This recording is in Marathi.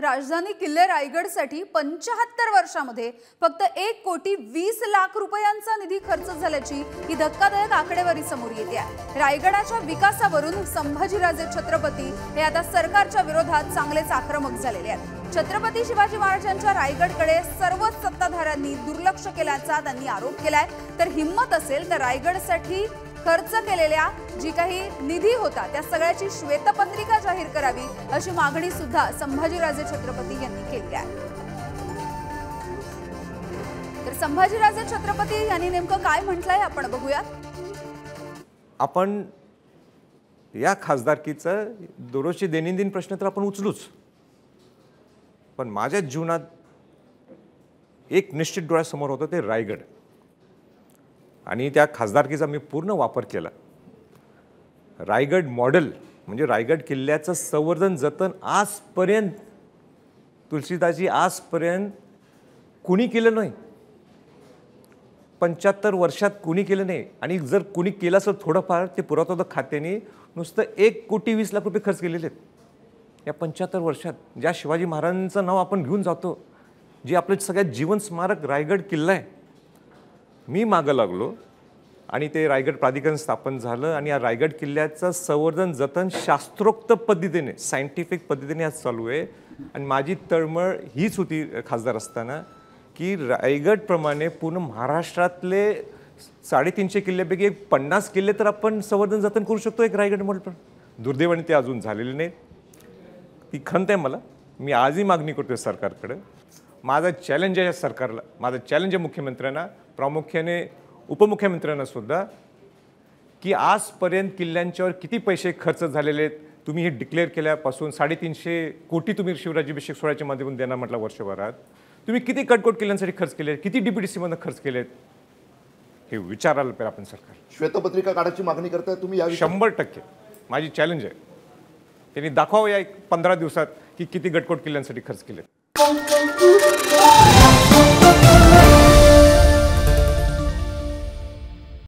राजधानी किल्ले रायगडसाठी 75 वर्षांमध्ये फक्त 1,20,00,000 रुपयांचा निधी खर्च झाल्याची ही धक्कादायक आकडेवारी समोर येते आहे। रायगडाच्या विकासावरून संभाजीराजे छत्रपती हे आता सरकारच्या विरोधात चांगलेच आक्रमक झालेले आहेत। छत्रपती शिवाजी महाराजांच्या रायगडकडे सर्वच सत्ताधाऱ्यांनी दुर्लक्ष केल्याचा त्यांनी आरोप केलाय। तर हिम्मत असेल तर रायगडसाठी खर्च केलेल्या जी काही निधी होता त्या सगळ्याची श्वेतपत्रिका जाहीर करावी अशी मागणी सुद्धा संभाजीराजे छत्रपती यांनी केली आहे। तर संभाजीराजे छत्रपती यांनी नेमकं काय म्हटलंय आपण बघूया। आपण या खासदारकीचा दररोजचे दैनंदिन प्रश्न तर आपण उचलूच, पण माझ्या जीवनात एक निश्चित डोळ्यासमोर होतं ते रायगड, आणि त्या खासदारकीचा मी पूर्ण वापर केला। रायगड मॉडेल म्हणजे रायगड किल्ल्याचं संवर्धन जतन आजपर्यंत तुलसीदासजी आजपर्यंत कुणी केलं नाही, 75 वर्षात कुणी केलं नाही। आणि जर कुणी केलं असं थोडंफार ते पुरातत्व खात्याने नुसतं 1,20,00,000 रुपये खर्च केलेले आहेत या 75 वर्षात। ज्या शिवाजी महाराजांचं नाव आपण घेऊन जातो, जे आपलं सगळ्यात जीवन स्मारक रायगड किल्ला आहे, मी मागं लागलो आणि ते रायगड प्राधिकरण स्थापन झालं आणि या रायगड किल्ल्याचं संवर्धन जतन शास्त्रोक्त पद्धतीने सायंटिफिक पद्धतीने आज चालू आहे। आणि माझी तळमळ हीच होती खासदार असताना की रायगडप्रमाणे पूर्ण महाराष्ट्रातले 350 किल्ल्यापैकी 50 किल्ले तर आपण संवर्धन जतन करू शकतो एक रायगड मॉडेल, पण दुर्दैवाने ते अजून झालेले नाही। ती खंत आहे मला, मी आजही मागणी करतोय सरकारकडे। माझा चॅलेंज आहे या सरकारला, माझा चॅलेंज आहे मुख्यमंत्र्यांना, प्रामुख्याने उपमुख्यमंत्र्यांना सुद्धा, की आजपर्यंत किल्ल्यांच्यावर किती पैसे खर्च झालेले आहेत। तुम्ही हे डिक्लेअर केल्यापासून 350 कोटी तुम्ही शिवराज्याभिषेक सोहळ्याच्या माध्यमातून देणार म्हटलं वर्षभरात, तुम्ही किती कटकोट किल्ल्यांसाठी खर्च केले, किती DPDC-मधून खर्च केलेत, हे विचारायला पाहिजे आपण सरकार। श्वेतपत्रिका काढायची मागणी करताय तुम्ही या 100% माझी चॅलेंज आहे, त्यांनी दाखवावं या 15 दिवसात की किती गटकोट किल्ल्यांसाठी खर्च केले।